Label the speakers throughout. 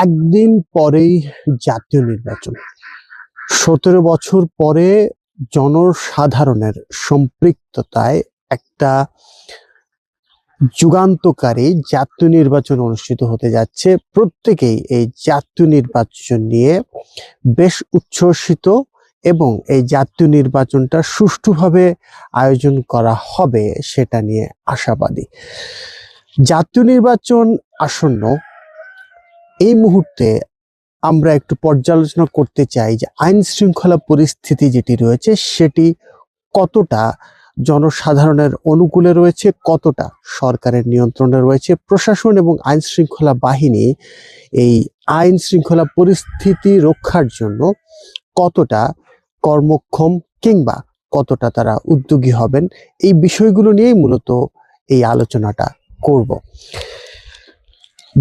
Speaker 1: একদিন পরেই জাতীয় নির্বাচন। 17 বছর পরে জনসাধারণের সম্পৃক্ততায় একটা যুগান্তকারী জাতীয় নির্বাচন অনুষ্ঠিত হতে যাচ্ছে। প্রত্যেকেই এই জাতীয় নির্বাচন নিয়ে বেশ উচ্ছ্বসিত এবং এই জাতীয় নির্বাচনটা সুষ্ঠুভাবে আয়োজন করা হবে সেটা নিয়ে আশাবাদী। জাতীয় নির্বাচন আসন্ন, এই মুহূর্তে আমরা একটু পর্যালোচনা করতে চাই যে আইন শৃঙ্খলা পরিস্থিতি যেটি রয়েছে সেটি কতটা জনসাধারণের অনুকূলে রয়েছে, কতটা সরকারের নিয়ন্ত্রণে রয়েছে, প্রশাসন এবং আইন শৃঙ্খলা বাহিনী এই আইন শৃঙ্খলা পরিস্থিতি রক্ষার জন্য কতটা কর্মক্ষম কিংবা কতটা তারা উদ্যোগী হবেন, এই বিষয়গুলো নিয়েই মূলত এই আলোচনাটা করব।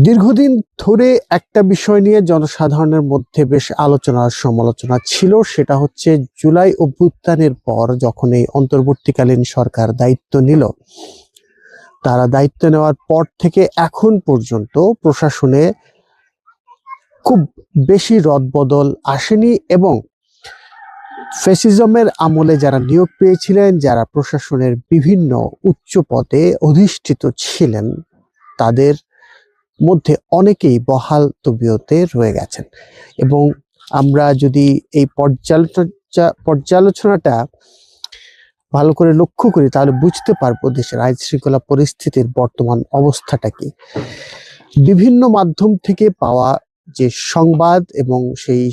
Speaker 1: দীর্ঘদিন ধরে একটা বিষয় নিয়ে জনসাধারণের মধ্যে বেশ আলোচনা সমালোচনা ছিল, সেটা হচ্ছে জুলাই অভ্যুত্থানের পর যখন এই অন্তর্বর্তীকালীন সরকার দায়িত্ব নিল, তারা দায়িত্ব নেওয়ার পর থেকে এখন পর্যন্ত প্রশাসনে খুব বেশি রদবদল আসেনি এবং ফ্যাসিজমের আমলে যারা নিয়োগ পেয়েছিলেন, যারা প্রশাসনের বিভিন্ন উচ্চ পদে অধিষ্ঠিত ছিলেন, তাদের মধ্যে অনেকেই বহাল তবিয়তে রয়ে গেছেন। এবং আমরা যদি এই পর্যালোচনাটা ভালো করে লক্ষ্য করি তাহলে বুঝতে পারবো দেশের আইন শৃঙ্খলা পরিস্থিতির বর্তমান অবস্থাটা কি। বিভিন্ন মাধ্যম থেকে পাওয়া যে সংবাদ এবং সেই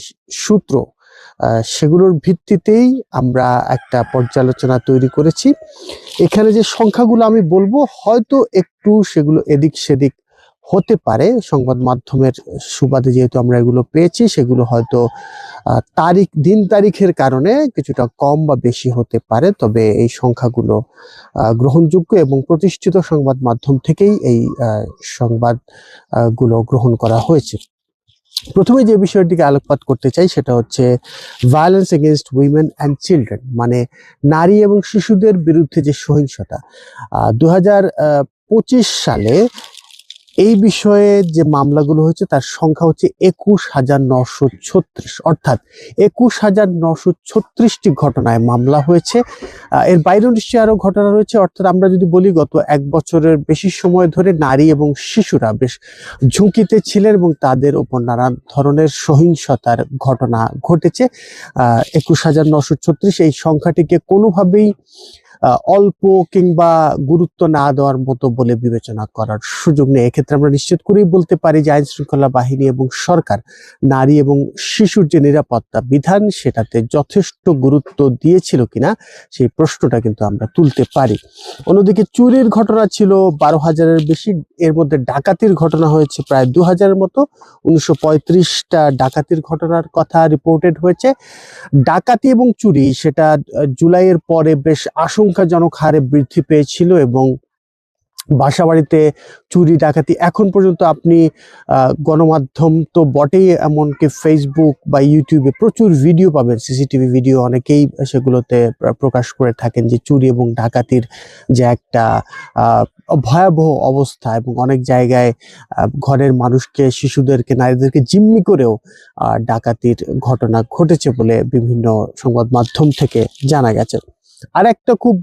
Speaker 1: সূত্র, সেগুলোর ভিত্তিতেই আমরা একটা পর্যালোচনা তৈরি করেছি। এখানে যে সংখ্যাগুলো আমি বলবো হয়তো একটু সেগুলো এদিক সেদিক হতে পারে, সংবাদ মাধ্যমের সুবাদে যেহেতু আমরা এগুলো পেয়েছি, সেগুলো হয়তো দিন তারিখের কারণে কিছুটা কম বা বেশি হতে পারে, তবে এই সংখ্যাগুলো গ্রহণযোগ্য এবং প্রতিষ্ঠিত সংবাদ মাধ্যম থেকেই এই সংবাদগুলো গ্রহণ করা হয়েছে। প্রথমে যে বিষয়টিকে আলোকপাত করতে চাই সেটা হচ্ছে violence against women and children, মানে নারী এবং শিশুদের বিরুদ্ধে যে সহিংসতা। 2025 সালে এই বিষয়ে যে মামলাগুলো হয়েছে তার সংখ্যা হচ্ছে 21,936, অর্থাৎ 21,936টি ঘটনায় মামলা হয়েছে। এর বাইরেও নিশ্চয়ই আরো ঘটনা রয়েছে, অর্থাৎ আমরা যদি বলি গত 1 বছরের বেশি সময় ধরে নারী এবং শিশুরা বেশ ঝুঁকিতে ছিলেন এবং তাদের উপর নানা ধরনের সহিংসতার ঘটনা ঘটেছে। 21,936 এই সংখ্যাটিকে কোনোভাবেই অল্প কিংবা গুরুত্ব না দেওয়ার মতো বলে বিবেচনা করার সুযোগ নেই। এক্ষেত্রে আমরা নিশ্চিত করেই বলতে পারি যে আইন শৃঙ্খলা বাহিনী এবং সরকার নারী এবং শিশুর যে নিরাপত্তা বিধান সেটাতে যথেষ্ট গুরুত্ব দিয়েছিল কিনা সেই প্রশ্নটা কিন্তু আমরা তুলতে পারি। অন্যদিকে চুরির ঘটনা ছিল 12,000-এর বেশি, এর মধ্যে ডাকাতির ঘটনা হয়েছে প্রায় 2,000-এর মতো। 1935টা ডাকাতির ঘটনার কথা রিপোর্টেড হয়েছে। ডাকাতি এবং চুরি সেটা জুলাইয়ের পরে বেশ আশঙ্কাজনক হারে বৃদ্ধি পেয়েছিল এবং বাসাবাড়িতে চুরি ডাকাতি এখন পর্যন্ত আপনি গণমাধ্যম তো বটেই, এমনকি ফেসবুক বা ইউটিউবে প্রচুর ভিডিও পাবেন, সিসিটিভি ভিডিও অনেকেই সেগুলোতে প্রকাশ করে থাকেন যে চুরি এবং ডাকাতির যে একটা ভয়াবহ অবস্থা, এবং অনেক জায়গায় ঘরের মানুষকে, শিশুদেরকে, নারীদেরকে জিম্মি করেও ডাকাতির ঘটনা ঘটেছে বলে বিভিন্ন সংবাদ মাধ্যম থেকে জানা গেছে। আর একটা খুব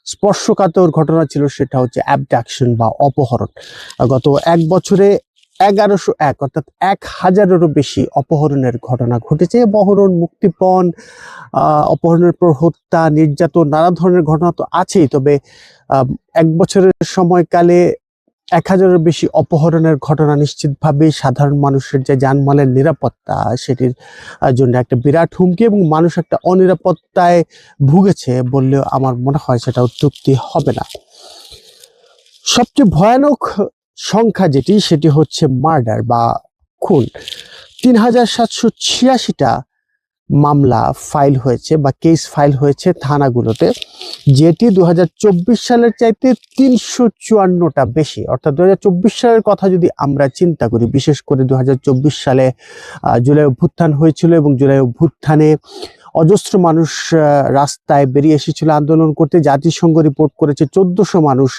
Speaker 1: স্পর্শকাতর ঘটনা ছিল, সেটা হচ্ছে অ্যাবডাকশন বা অপহরণ। গত 1 বছরে 1101 অর্থাৎ 1000-এরও বেশি অপহরণের ঘটনা ঘটেছে। অপহরণ, মুক্তিপণ, অপহরণের পর হত্যা, নির্যাতন, নানা ধরনের ঘটনা তো আছেই, তবে 1 বছরের সময়কালে 1000-এরও বেশি অপহরণের ঘটনা নিশ্চিতভাবেই সাধারণ মানুষের যে জানমালের নিরাপত্তা সেটির জন্য একটা বিরাট হুমকি, এবং মানুষ একটা অনিরাপত্তায় ভুগেছে বললেও আমার মনে হয় সেটা অত্যুক্তি হবে না। সবচেয়ে ভয়ানক সংখ্যা সেটি হচ্ছে মার্ডার বা খুন। 3,786টা মামলা ফাইল হয়েছে বা কেস ফাইল হয়েছে থানাগুলোতে, যেটি 2024 সালের চাইতে 354টা বেশি। অর্থাৎ 2024 সালের কথা যদি আমরা চিন্তা করি, বিশেষ করে 2024 সালে জুলাই অভ্যুত্থান হয়েছিল এবং জুলাই অভ্যুত্থানে অজস্র মানুষ রাস্তায় বেরিয়ে এসেছিল আন্দোলন করতে। জাতিসংঘ রিপোর্ট করেছে 1400 মানুষ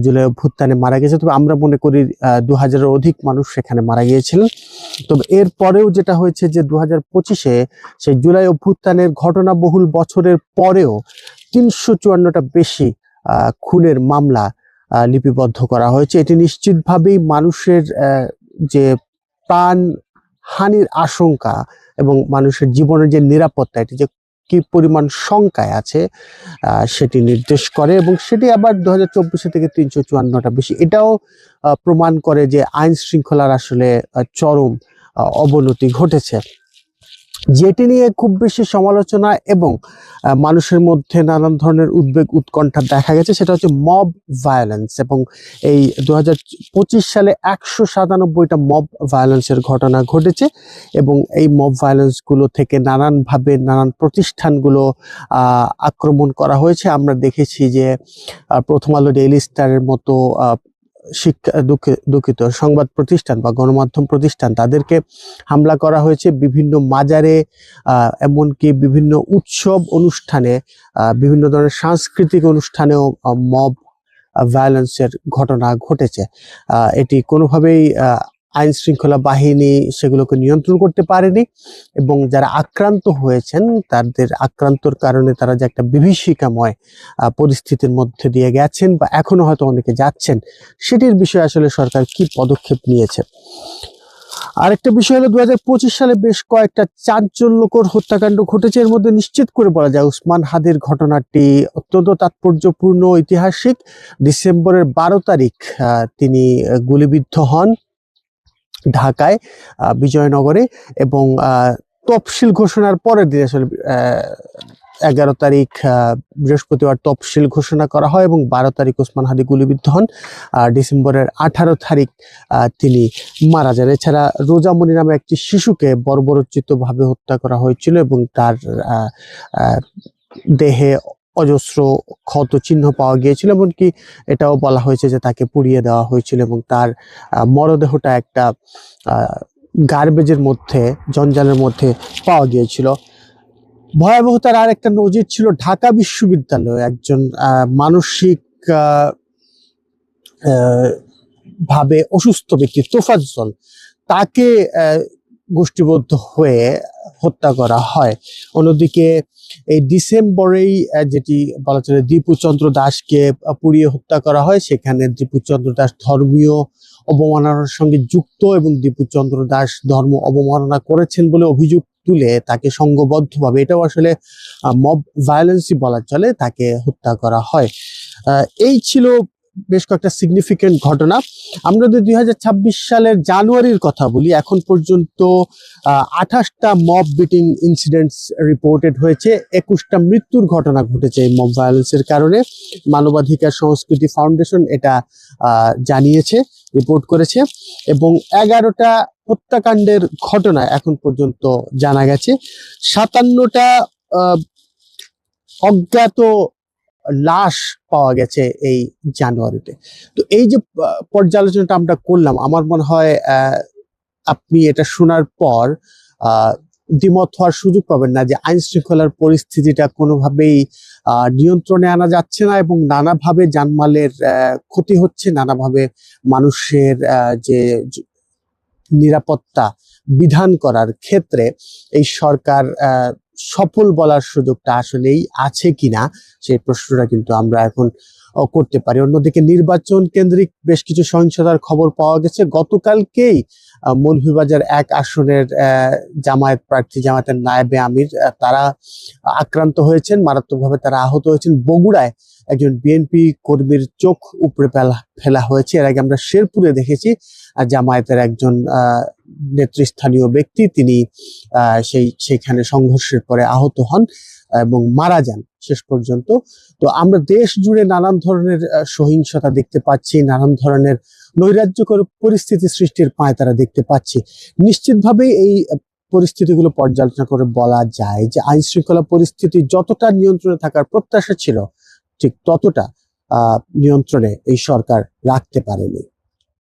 Speaker 1: জুলাই অভ্যুত্থানে মারা গেছে, তবে আমরা মনে করি 2000-এর অধিক মানুষ সেখানে মারা গিয়েছিলেন। তবে এর পরেও যেটা হয়েছে যে 2025-এ সেই জুলাই অভ্যুত্থানের ঘটনাবহুল বছরের পরেও 354টা বেশি খুনের মামলা লিপিবদ্ধ করা হয়েছে। এটি নিশ্চিতভাবেই মানুষের যে প্রাণ হানির আশঙ্কা এবং মানুষের জীবনের যে নিরাপত্তা, এটি যে কি পরিমাণ শঙ্কায় আছে সেটি নির্দেশ করে, এবং সেটি আবার 2024 থেকে 354টা বেশি। এটাও প্রমাণ করে যে আইন শৃঙ্খলার আসলে চরম অবনতি ঘটেছে। যেটি নিয়ে খুব বেশি সমালোচনা এবং মানুষের মধ্যে নানান ধরনের উদ্বেগ উৎকণ্ঠা দেখা গেছে সেটা হচ্ছে মব ভায়োলেন্স। এবং এই 2025 সালে 197টা মব ভায়োলেন্সের ঘটনা ঘটেছে, এবং এই মব ভায়োলেন্স গুলো থেকে নানানভাবে নানান প্রতিষ্ঠানগুলো আক্রমণ করা হয়েছে। আমরা দেখেছি যে প্রথম আলো, ডেইলি স্টারের মতো শিক্ষা দুঃখিত সংবাদ প্রতিষ্ঠান বা গণমাধ্যম প্রতিষ্ঠান, তাদেরকে হামলা করা হয়েছে। বিভিন্ন মাজারে, এমনকি বিভিন্ন উৎসব অনুষ্ঠানে, বিভিন্ন ধরনের সাংস্কৃতিক অনুষ্ঠানেও মব ভায়োলেন্সের ঘটনা ঘটেছে। এটি কোনোভাবেই আইন শৃঙ্খলা বাহিনী সেগুলোকে নিয়ন্ত্রণ করতে পারেনি, এবং যারা আক্রান্ত হয়েছেন তাদের আক্রান্তর কারণে তারা যে একটা বিভীষিকাময় পরিস্থিতির মধ্যে দিয়ে গেছেন বা এখনো হয়তো অনেকে যাচ্ছেন, সেটির বিষয়ে আসলে সরকার কি পদক্ষেপ নিয়েছে। আরেকটা বিষয় হলো 2025 সালে বেশ কয়েকটা চাঞ্চল্যকর হত্যাকাণ্ড ঘটেছে। এর মধ্যে নিশ্চিত করে বলা যায় ওসমান হাদির ঘটনাটি অত্যন্ত তাৎপর্যপূর্ণ, ঐতিহাসিক। ডিসেম্বরের 12 তারিখ তিনি গুলিবিদ্ধ হন ঢাকায় বিজয়নগরে, এবং তফসিল ঘোষণার পরের দিন আসলে 11 তারিখ বৃহস্পতিবার তফসিল ঘোষণা করা হয়, এবং 12 তারিখ ওসমান হাদি গুলিবিদ্ধ হন। ডিসেম্বরের 18 তারিখ তিনি মারা যান। এছাড়া রোজামণি নামে একটি শিশুকে বর্বরোচিতভাবে হত্যা করা হয়েছিল, এবং তার দেহে অজস্র ক্ষত চিহ্ন পাওয়া গিয়েছিল, এমনকি এটাও বলা হয়েছে যে তাকে পুড়িয়ে দেওয়া হয়েছিল, এবং তার মরদেহটা একটা গার্বেজের মধ্যে, জঞ্জালের মধ্যে পাওয়া গিয়েছিল। ভয়াবহতার আর একটা নজির ছিল ঢাকা বিশ্ববিদ্যালয়ে একজন মানসিক ভাবে অসুস্থ ব্যক্তি তোফাজ্জল, তাকে গোষ্ঠীবদ্ধ হয়ে হত্যা করা হয়। অন্যদিকে এই ডিসেম্বরেই যেটি বলা চলে দীপু চন্দ্র দাসকে পুড়িয়ে হত্যা করা হয়, সেখানে দীপু চন্দ্র দাস ধর্মীয় অবমাননার সঙ্গে যুক্ত, এবং দীপু চন্দ্র দাস ধর্ম অবমাননা করেছেন বলে অভিযোগ তুলে তাকে সংঘবদ্ধভাবে, এটাও আসলে মব ভায়োলেন্সই বলা চলে, তাকে হত্যা করা হয়। এই ছিল বেশ কয়েকটা সিগনিফিকেন্ট ঘটনা। আমরা যদি 2026 সালের জানুয়ারির কথা বলি, এখন পর্যন্ত 28টা মব বিটিং ইনসিডেন্টস রিপোর্টেড হয়েছে, 21টা মৃত্যুর ঘটনা ঘটেছে এই মব ভায়োলেন্সের কারণে। মানবাধিকার সংস্কৃতি ফাউন্ডেশন এটা জানিয়েছে, রিপোর্ট করেছে, এবং 11টা হত্যাকাণ্ডের ঘটনা এখন পর্যন্ত জানা গেছে। 57টা অজ্ঞাত লাশ পাওয়া গেছে এই জানুয়ারিতে। তো এই যে পর্যালোচনাটা আমরা করলাম, আমার মনে হয় আপনি এটা শোনার পর দ্বিমত হওয়ার সুযোগ পাবেন না যে আইন শৃঙ্খলার পরিস্থিতিটা কোনোভাবেই নিয়ন্ত্রণে আনা যাচ্ছে না, এবং নানাভাবে জানমালের ক্ষতি হচ্ছে, নানাভাবে মানুষের যে নিরাপত্তা বিধান করার ক্ষেত্রে এই সরকার সফল বলার সুযোগটা আসলেই আছে কিনা, সেই প্রশ্নটা কিন্তু আমরা এখন করতে পারি। অন্যদিকে নির্বাচন কেন্দ্রিক বেশ কিছু সহিংসতার খবর পাওয়া গেছে। গতকালকেই মৌলভীবাজার 1 আসনের জামায়াত প্রার্থী, জামায়াতের নায়েবে আমির, তারা আক্রান্ত হয়েছেন, মারাত্মকভাবে তারা আহত হয়েছেন। বগুড়ায় একজন বিএনপি কর্মীর চোখ উপড়ে ফেলা হয়েছে। এর আগে আমরা শেরপুরে দেখেছি জামায়াতের একজন নেতৃস্থানীয় ব্যক্তি, তিনি সেইখানে সংঘর্ষের পরে আহত হন এবং মারা যান শেষ পর্যন্ত। তো আমরা দেশ জুড়ে নানান ধরনের সহিংসতা দেখতে পাচ্ছি, নানান ধরনের নৈরাজ্যকর পরিস্থিতি সৃষ্টির পায়তারা দেখতে পাচ্ছি। নিশ্চিতভাবে এই পরিস্থিতিগুলো পর্যালোচনা করে বলা যায় যে আইন শৃঙ্খলা পরিস্থিতি যতটা নিয়ন্ত্রণে থাকার প্রত্যাশা ছিল, ঠিক ততটা নিয়ন্ত্রণে এই সরকার রাখতে পারেনি।